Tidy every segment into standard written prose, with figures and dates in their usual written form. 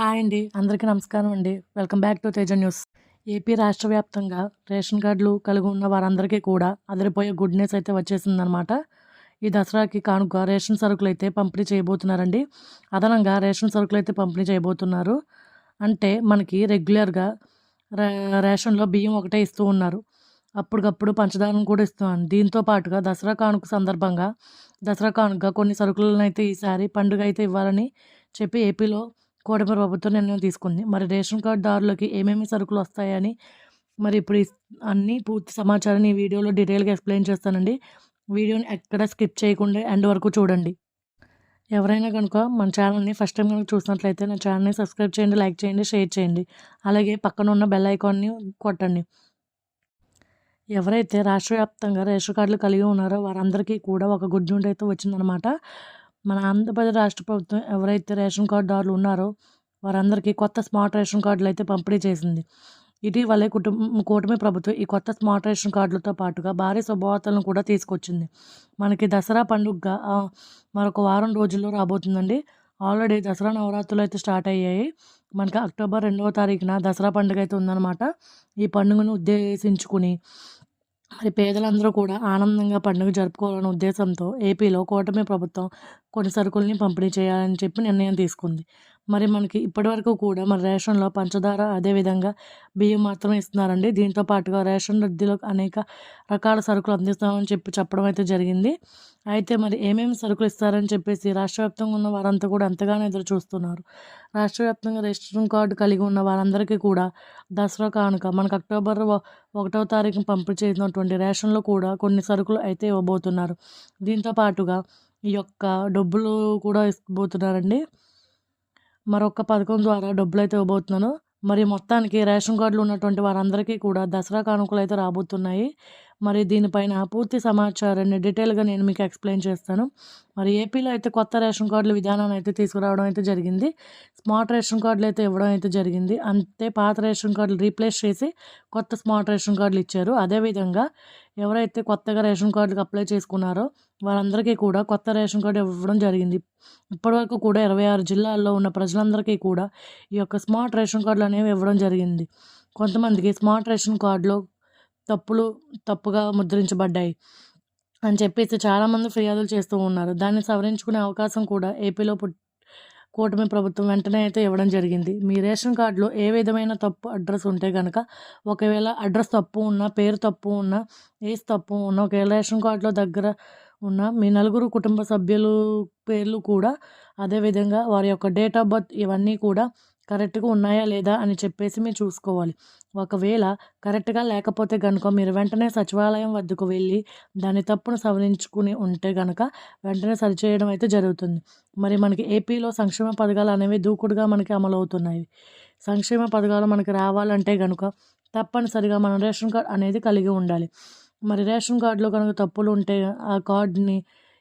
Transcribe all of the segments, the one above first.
Hi అండి. అందరికీ నమస్కారం అండి. Welcome back to Teja news. AP రాష్ట్ర వ్యాప్తంగా రేషన్ కార్డులు కలిగి ఉన్న వారందరికీ కూడా అదిరిపోయే గుడ్ న్యూస్ అయితే వచ్చేసిందనమాట. ఈ దసరాకి కానుక రేషన్ సరుకులైతే పంపిణీ చేయబోతున్నారండి. అదనంగా రేషన్ సరుకులైతే పంపిణీ చేయబోతున్నారు. అంటే మనకి రెగ్యులర్‌గా రేషన్‌లో బియ్యం ఒకటే ఇస్తూ ఉన్నారు. అప్పటికప్పుడు పంచదారను కూడా ఇస్తున్నాను. దీంతో పాటుగా దసరా కానుక సందర్భంగా దసరా కానుకగా కొన్ని సరుకులనైతే ఈసారి పండుగ అయితే ఇవ్వాలని చెప్పి ఏపీలో కూటమి ప్రభుత్వం నిర్ణయం తీసుకుంది. మరి రేషన్ కార్డ్‌దారులకి ఏమేమి సరుకులు వస్తాయని మరి ఇప్పుడు అన్నీ పూర్తి సమాచారాన్ని ఈ వీడియోలో డీటెయిల్‌గా ఎక్స్‌ప్లెయిన్ చేస్తానండి. వీడియోని ఎక్కడ స్కిప్ చేయకుండా ఎండ్ వరకు చూడండి. ఎవరైనా కనుక మన ఛానల్‌ని ఫస్ట్ టైం కనుక చూసినట్లయితే నా ఛానల్‌ని సబ్స్క్రైబ్ చేయండి, లైక్ చేయండి, షేర్ చేయండి. అలాగే పక్కన ఉన్న బెల్ ఐకాన్‌ని కొట్టండి. ఎవరైతే రాష్ట్ర వ్యాప్తంగా రేషన్ కార్డులు కలిగి ఉన్నారో వారందరికీ కూడా ఒక గుడ్ న్యూస్ అయితే వచ్చిందనమాట. మన ఆంధ్రప్రదేశ్ రాష్ట్ర ప్రభుత్వం ఎవరైతే రేషన్ కార్డుదారులు ఉన్నారో వారందరికీ కొత్త స్మార్ట్ రేషన్ కార్డులు అయితే పంపిణీ చేసింది. ఇటీవలే కూటమి ప్రభుత్వం ఈ కొత్త స్మార్ట్ రేషన్ కార్డులతో పాటుగా భారీ శుభవార్తలను కూడా తీసుకొచ్చింది. మనకి దసరా పండుగగా మరొక వారం రోజుల్లో రాబోతుందండి. ఆల్రెడీ దసరా నవరాత్రులు అయితే స్టార్ట్ అయ్యాయి. మనకి అక్టోబర్ 2వ తారీఖున దసరా పండుగ అయితే ఉందన్నమాట. ఈ పండుగను ఉద్దేశించుకుని మరి పేదలందరూ కూడా ఆనందంగా పండుగ జరుపుకోవాలనే ఉద్దేశంతో ఏపీలో కూటమి ప్రభుత్వం కొన్ని సరుకుల్ని పంపిణీ చేయాలని చెప్పి నిర్ణయం తీసుకుంది. మరి మనకి ఇప్పటివరకు కూడా మరి రేషన్‌లో పంచదార అదేవిధంగా బియ్యం మాత్రమే ఇస్తున్నారండి. దీంతో పాటుగా రేషన్ రద్దీలో అనేక రకాల సరుకులు అందిస్తామని చెప్పి చెప్పడం అయితే జరిగింది. అయితే మరి ఏమేమి సరుకులు ఇస్తారని చెప్పేసి రాష్ట్ర వ్యాప్తంగా ఉన్న వారంతా కూడా ఎంతగానో ఎదురు చూస్తున్నారు. రాష్ట్ర వ్యాప్తంగా రేషన్ కార్డు కలిగి ఉన్న వారందరికీ కూడా దసరా కానుక మనకు అక్టోబర్ 1వ తారీఖున పంపిణీ చేసినటువంటి రేషన్‌లో కూడా కొన్ని సరుకులు అయితే ఇవ్వబోతున్నారు. దీంతో పాటుగా ఈ యొక్క డబ్బులు కూడా ఇవ్వబోతున్నారండి. మరొక పథకం ద్వారా డబ్బులైతే ఇవ్వబోతున్నాను. మరి మొత్తానికి రేషన్ కార్డులు ఉన్నటువంటి వారందరికీ కూడా దసరా కానుకలు అయితే రాబోతున్నాయి. మరి దీనిపైన పూర్తి సమాచారాన్ని డీటెయిల్‌గా నేను మీకు ఎక్స్‌ప్లెయిన్ చేస్తాను. మరి ఏపీలో అయితే కొత్త రేషన్ కార్డుల విధానాన్ని అయితే తీసుకురావడం అయితే జరిగింది. స్మార్ట్ రేషన్ కార్డులు అయితే ఇవ్వడం అయితే జరిగింది. అంతే పాత రేషన్ కార్డులు రీప్లేస్ చేసి కొత్త స్మార్ట్ రేషన్ కార్డులు ఇచ్చారు. అదేవిధంగా ఎవరైతే కొత్తగా రేషన్ కార్డుకి అప్లై చేసుకున్నారో వారందరికీ కూడా కొత్త రేషన్ కార్డు ఇవ్వడం జరిగింది. ఇప్పటివరకు కూడా 26 జిల్లాల్లో ఉన్న ప్రజలందరికీ కూడా ఈ యొక్క స్మార్ట్ రేషన్ కార్డులు అనేవి ఇవ్వడం జరిగింది. కొంతమందికి స్మార్ట్ రేషన్ కార్డులో తప్పుగా ముద్రించబడ్డాయి అని చెప్పేసి చాలామంది ఫిర్యాదులు చేస్తూ ఉన్నారు. దాన్ని సవరించుకునే అవకాశం కూడా ఏపీలో కూటమి ప్రభుత్వం వెంటనే అయితే ఇవ్వడం జరిగింది. మీ రేషన్ కార్డులో ఏ విధమైన తప్పు అడ్రస్ ఉంటే కనుక ఒకవేళ అడ్రస్ తప్పు ఉన్నా, పేరు తప్పు ఉన్నా, ఏజ్ తప్పు ఉన్నా, ఒకవేళ రేషన్ కార్డులో దగ్గర ఉన్న మీ నలుగురు కుటుంబ సభ్యులు పేర్లు కూడా అదేవిధంగా వారి యొక్క డేట్ ఆఫ్ బర్త్ ఇవన్నీ కూడా కరెక్ట్గా ఉన్నాయా లేదా అని చెప్పేసి మీరు చూసుకోవాలి. ఒకవేళ కరెక్ట్గా లేకపోతే కనుక మీరు వెంటనే సచివాలయం వద్దకు వెళ్ళి దాని తప్పును సవరించుకుని ఉంటే కనుక వెంటనే సరిచేయడం అయితే జరుగుతుంది. మరి మనకి ఏపీలో సంక్షేమ పథకాలు అనేవి దూకుడుగా మనకి అమలవుతున్నాయి. సంక్షేమ పథకాలు మనకి రావాలంటే కనుక తప్పనిసరిగా మనం రేషన్ కార్డ్ అనేది కలిగి ఉండాలి. మరి రేషన్ కార్డులో కనుక తప్పులు ఉంటే ఆ కార్డుని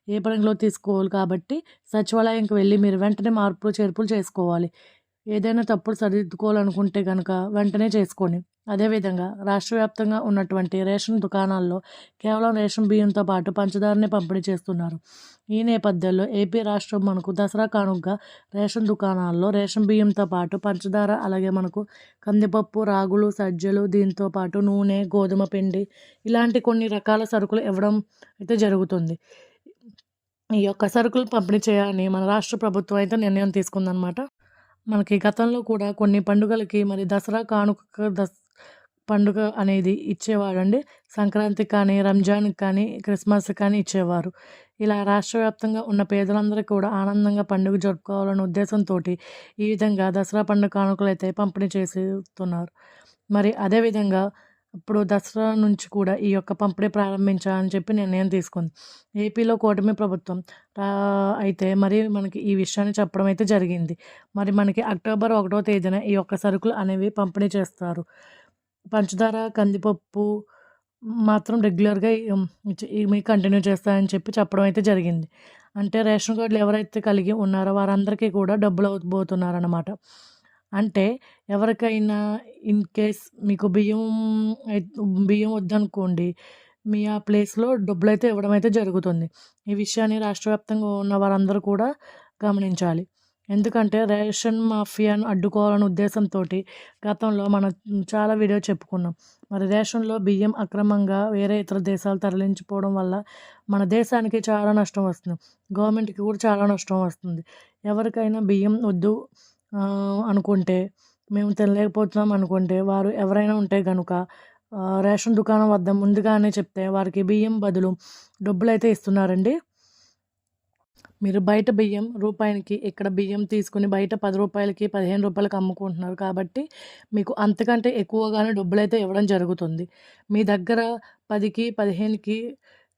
ఏ పరంలో తీసుకోవాలి కాబట్టి సచివాలయంకి వెళ్ళి మీరు వెంటనే మార్పులు చేర్పులు చేసుకోవాలి. ఏదైనా తప్పులు సరిదిద్దుకోవాలనుకుంటే కనుక వెంటనే చేసుకోండి. అదేవిధంగా రాష్ట్ర వ్యాప్తంగా ఉన్నటువంటి రేషన్ దుకాణాల్లో కేవలం రేషన్ బియ్యంతో పాటు పంచదారనే పంపిణీ చేస్తున్నారు. ఈ నేపథ్యంలో ఏపీ రాష్ట్రం మనకు దసరా కానుకగా రేషన్ దుకాణాల్లో రేషన్ బియ్యంతో పాటు పంచదార అలాగే మనకు కందిపప్పు, రాగులు, సజ్జలు దీంతో పాటు నూనె, గోధుమ పిండి ఇలాంటి కొన్ని రకాల సరుకులు ఇవ్వడం అయితే జరుగుతుంది. ఈ యొక్క సరుకులు పంపిణీ చేయాలని మన రాష్ట్ర ప్రభుత్వం అయితే నిర్ణయం తీసుకుందనమాట. మనకి గతంలో కూడా కొన్ని పండుగలకి మరి దసరా కానుక పండుగ అనేది ఇచ్చేవాడండి. సంక్రాంతికి కానీ, రంజాన్‌కి కానీ, క్రిస్మస్‌కి కానీ ఇచ్చేవారు. ఇలా రాష్ట్ర వ్యాప్తంగా ఉన్న పేదలందరికీ కూడా ఆనందంగా పండుగ జరుపుకోవాలనే ఉద్దేశంతోటి ఈ విధంగా దసరా పండుగ కానుకలు అయితే పంపిణీ చేస్తున్నారు. మరి అదేవిధంగా ఇప్పుడు దసరా నుంచి కూడా ఈ యొక్క పంపిణీ ప్రారంభించాలని చెప్పి నిర్ణయం తీసుకుంది. ఏపీలో కూటమి ప్రభుత్వం అయితే మరి మనకి ఈ విషయాన్ని చెప్పడం అయితే జరిగింది. మరి మనకి అక్టోబర్ 1వ తేదీన ఈ యొక్క సరుకులు అనేవి పంపిణీ చేస్తారు. పంచదార, కందిపప్పు మాత్రం రెగ్యులర్‌గా ఇవి కంటిన్యూ చేస్తారని చెప్పి చెప్పడం అయితే జరిగింది. అంటే రేషన్ కార్డులు ఎవరైతే కలిగి ఉన్నారో వారందరికీ కూడా డబ్బులు ఇవ్వబోతున్నారన్నమాట. అంటే ఎవరికైనా ఇన్ కేస్ మీకు బియ్యం వద్దనుకోండి, మీ ఆ ప్లేస్‌లో డబ్బులైతే ఇవ్వడం అయితే జరుగుతుంది. ఈ విషయాన్ని రాష్ట్ర వ్యాప్తంగా ఉన్న వారందరూ కూడా గమనించాలి. ఎందుకంటే రేషన్ మాఫియాను అడ్డుకోవాలనే ఉద్దేశంతోటి గతంలో మనం చాలా వీడియో చెప్పుకున్నాం. మరి రేషన్‌లో బియ్యం అక్రమంగా వేరే ఇతర దేశాలు తరలించిపోవడం వల్ల మన దేశానికి చాలా నష్టం వస్తుంది. గవర్నమెంట్‌కి కూడా చాలా నష్టం వస్తుంది. ఎవరికైనా బియ్యం వద్దు అనుకుంటే, మేము తినలేకపోతున్నాం అనుకుంటే, వారు ఎవరైనా ఉంటే గనుక రేషన్ దుకాణం వద్ద ముందుగానే చెప్తే వారికి బియ్యం బదులు డబ్బులైతే ఇస్తున్నారండి. మీరు బయట బియ్యం రూపాయికి ఇక్కడ బియ్యం తీసుకొని బయట రూ. 10కి, రూ. 15కి అమ్ముకుంటున్నారు. కాబట్టి మీకు అంతకంటే ఎక్కువగానే డబ్బులైతే ఇవ్వడం జరుగుతుంది. మీ దగ్గర 10కి, 15కి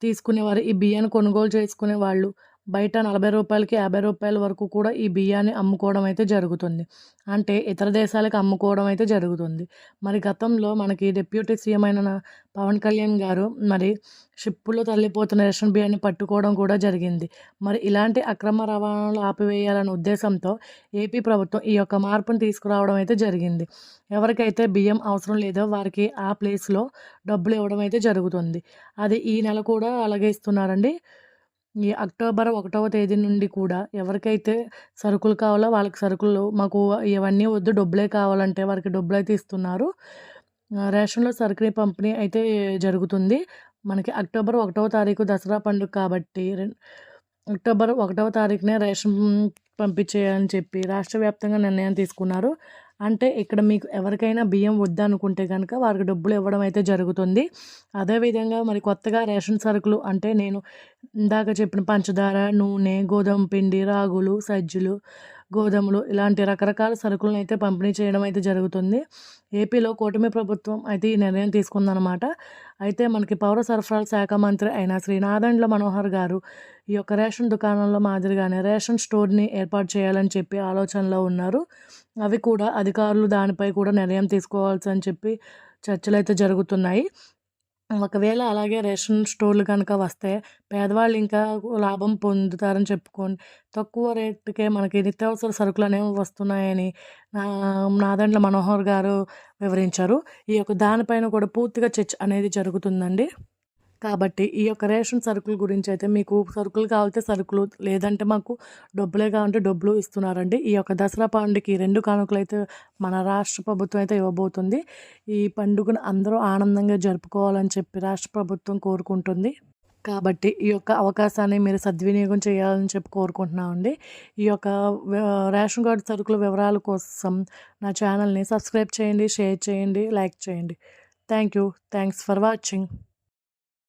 తీసుకునేవారు ఈ బియ్యాన్ని కొనుగోలు చేసుకునే వాళ్ళు బయట రూ. 40కి, రూ. 50 వరకు కూడా ఈ బియ్యాన్ని అమ్ముకోవడం అయితే జరుగుతుంది. అంటే ఇతర దేశాలకు అమ్ముకోవడం అయితే జరుగుతుంది. మరి గతంలో మనకి డిప్యూటీ సీఎం అయిన పవన్ కళ్యాణ్ గారు మరి షిప్పుల్లో తరలిపోతున్న రేషన్ బియ్యాన్ని పట్టుకోవడం కూడా జరిగింది. మరి ఇలాంటి అక్రమ రవాణాలు ఆపివేయాలనే ఉద్దేశంతో ఏపీ ప్రభుత్వం ఈ యొక్క మార్పును తీసుకురావడం అయితే జరిగింది. ఎవరికైతే బియ్యం అవసరం లేదో వారికి ఆ ప్లేస్‌లో డబ్బులు ఇవ్వడం అయితే జరుగుతుంది. అది ఈ నెల కూడా అలాగే ఇస్తున్నారండి. ఈ అక్టోబర్ 1వ తేదీ నుండి కూడా ఎవరికైతే సరుకులు కావాలో వాళ్ళకి సరుకులు మాకు ఇవన్నీ వద్దు డబ్బులే కావాలంటే వారికి డబ్బులైతే ఇస్తున్నారు. రేషన్‌లో సరుకుని పంపిణీ అయితే జరుగుతుంది. మనకి అక్టోబర్ 1వ తారీఖు దసరా పండుగ కాబట్టి అక్టోబర్ 1వ తారీఖునే రేషన్ పంపించేయాలని చెప్పి రాష్ట్ర వ్యాప్తంగా నిర్ణయం తీసుకున్నారు. అంటే ఇక్కడ మీకు ఎవరికైనా బియ్యం వద్దనుకుంటే గనక వారికి డబ్బులు ఇవ్వడం అయితే జరుగుతుంది. అదేవిధంగా మరి కొత్తగా రేషన్ సరుకులు అంటే నేను ఇందాక చెప్పిన పంచదార, నూనె, గోధుమ పిండి, రాగులు, సజ్జలు, గోధుమలు ఇలాంటి రకరకాల సరుకులను అయితే పంపిణీ చేయడం అయితే జరుగుతుంది. ఏపీలో కూటమి ప్రభుత్వం అయితే ఈ నిర్ణయం తీసుకుందనమాట. అయితే మనకి పౌర సరఫరాల శాఖ మంత్రి అయిన శ్రీ నాదెండ్ల మనోహర్ గారు ఈ యొక్క రేషన్ దుకాణంలో మాదిరిగానే రేషన్ స్టోర్‌ని ఏర్పాటు చేయాలని చెప్పి ఆలోచనలో ఉన్నారు. అవి కూడా అధికారులు దానిపై కూడా నిర్ణయం తీసుకోవాల్సని చెప్పి చర్చలైతే జరుగుతున్నాయి. ఒకవేళ అలాగే రేషన్ స్టోర్లు కనుక వస్తే పేదవాళ్ళు ఇంకా లాభం పొందుతారని చెప్పుకోండి. తక్కువ రేటుకే మనకి నిత్యావసర సరుకులనేవి వస్తున్నాయని నాదెండ్ల మనోహర్ గారు వివరించారు. ఈ యొక్క దానిపైన కూడా పూర్తిగా చర్చ అనేది జరుగుతుందండి. కాబట్టి ఈ యొక్క రేషన్ సరుకుల గురించి అయితే మీకు సరుకులు కావాలంటే సరుకులు, లేదంటే మాకు డబ్బులే కావాలంటే డబ్బులు ఇస్తున్నారండి. ఈ యొక్క దసరా పండుగకి 2 కానుకలైతే మన రాష్ట్ర ప్రభుత్వం అయితే ఇవ్వబోతుంది. ఈ పండుగను అందరూ ఆనందంగా జరుపుకోవాలని చెప్పి రాష్ట్ర ప్రభుత్వం కోరుకుంటుంది. కాబట్టి ఈ యొక్క అవకాశాన్ని మీరు సద్వినియోగం చేయాలని చెప్పి కోరుకుంటున్నామండి. ఈ యొక్క రేషన్ కార్డు సరుకుల వివరాల కోసం నా ఛానల్ని సబ్స్క్రైబ్ చేయండి, షేర్ చేయండి, లైక్ చేయండి. Thank you. Thanks for watching.